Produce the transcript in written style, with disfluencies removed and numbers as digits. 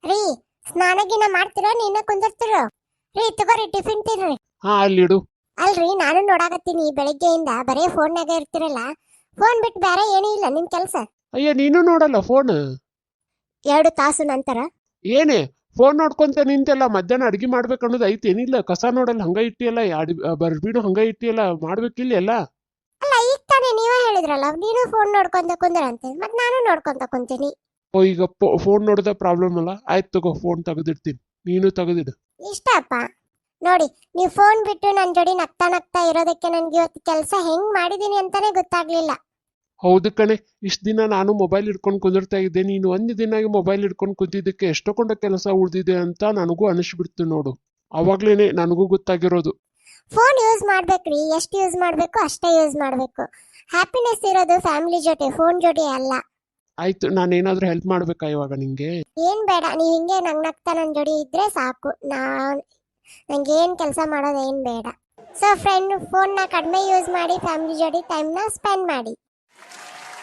ರೀ ಸ್ನಾನಗಿನ ಮಾಡ್ತಿರೋ ನೀನ ಕುಂದಿರ್ತಿರೋ? ರೀ ತಗೋರಿ ಟಿಫಿನ್ ತಿನ್ರಿ. ಹಾ ಅಲ್ಲಿಡು. ಅಲ್ರಿ ನಾನು ನೋಡಾಕತ್ತೀನಿ ಬೆಳಗ್ಗೆಯಿಂದ ಬರೇ ಫೋನ್ನಾಗ ಇರ್ತಿರಲ್ಲ. ಫೋನ್ ಬಿಟ್ಟು ಬೇರೆ ಏನೂ ಇಲ್ಲ ನಿಮ್ ಕೆಲಸ? ಅಯ್ಯ ನೀನು ನೋಡಲ್ಲ ಫೋನ್? 2 ತಾಸು ನಂತರ ಏನೇ ಫೋನ್ ನೋಡ್ಕೊಂತ ನಿಂತೆಲ್ಲ ಮಧ್ಯಾಹ್ನ ಅಡ್ಗೆ ಮಾಡ್ಬೇಕು ಅನ್ನೋದು ಐತೇನಿಲ್ಲ? ಕಸ ನೋಡಲ್ಲ ಹಂಗ ಇಟ್ಟಿಯಲ್ಲ, ಬರ್ಬೀಡು ಹಂಗ ಇಟ್ಟಿಯಲ್ಲ, ಮಾಡ್ಬೇಕಿಲ್ಲ ಎಲ್ಲ? ಅಲ್ಲ ಈಗ ತಾನೇ ನೀವೇ ಹೇಳಿದ್ರಲ್ಲ ನೀನು ಫೋನ್ ನೋಡ್ಕೊಂತ ಕುಂದ್ರಂತೆ, ಮತ್ ನಾನು ನೋಡ್ಕೊಂತ ಕುಂತೀನಿ. ಓ ಈಗ ಫೋನ್ ನೋಡಿದ ಪ್ರಾಬ್ಲಮ್ ಅಲ್ಲ, ಆಯ್ತು ತಗೋ ಫೋನ್ ತೆಗೆದಿಡ್ತೀನಿ, ನೀನು ತೆಗೆದಿಡು. ಇಷ್ಟಪ್ಪ ನೋಡಿ, ನೀವು ಫೋನ್ ಬಿಟ್ಟು ನನ್ನ ಜೋಡಿ ನಗ್ತಾ ನಗ್ತಾ ಇರೋದಕ್ಕೆ ನನ್ಗೆ ಇವತ್ತು ಕೆಲಸ ಹೆಂಗ್ ಮಾಡಿದೀನಿ ಅಂತಾನೆ ಗೊತ್ತಾಗ್ಲಿಲ್ಲ. ಹೌದು ಕಣೆ, ಇಷ್ಟ ದಿನ ನಾನು ಮೊಬೈಲ್ ಹಿಡ್ಕೊಂಡು ಕುಂದಿರ್ತಾ ಇದ್ದೆ, ನೀನು ಒಂದು ದಿನ ಮೊಬೈಲ್ ಹಿಡ್ಕೊಂಡು ಕುಂತಿದ್ದಕ್ಕೆ ಎಷ್ಟೊಂಡ ಕೆಲಸ ಉಳಿದಿದೆ ಅಂತ ನನಗೂ ಅನಿಸ್ಬಿಡ್ತು ನೋಡು. ಅವಾಗ್ಲೇನೆ ನನಗೂ ಗೊತ್ತಾಗಿರೋದು. ಫೋನ್ ಯೂಸ್ ಮಾಡ್ಬೇಕ್ರಿ, ಎಷ್ಟು ಯೂಸ್ ಮಾಡ್ಬೇಕು ಅಷ್ಟೇ ಯೂಸ್ ಮಾಡ್ಬೇಕು. ಹ್ಯಾಪಿನೆಸ್ ಇರೋದು ಫ್ಯಾಮಿಲಿ ಜೊತೆ, ಫೋನ್ ಜೊತೆ ಅಲ್ಲ. ಆಯ್ತು, ನಾನೇನಾದ್ರೂ ಹೆಲ್ಪ್ ಮಾಡ್ಬೇಕಾ ಇವಾಗ ನಿಂಗೆ? ಏನ್ ಬೇಡ, ನೀವ್ ಹಿಂಗೆ ನಗ್ನಗ್ತಾ ನನ್ ಜೋಡಿ ಇದ್ರೆ ಸಾಕು. ನಂಗೆ ಏನ್ ಕೆಲಸ ಮಾಡೋದು ಏನ್ ಬೇಡ. ಸೊ ಫ್ರೆಂಡ್, ಫೋನ್ ನ ಕಡಿಮೆ ಯೂಸ್ ಮಾಡಿ ಫ್ಯಾಮಿಲಿ ಜೋಡಿ ಟೈಮ್ ನ ಸ್ಪೆಂಡ್ ಮಾಡಿ.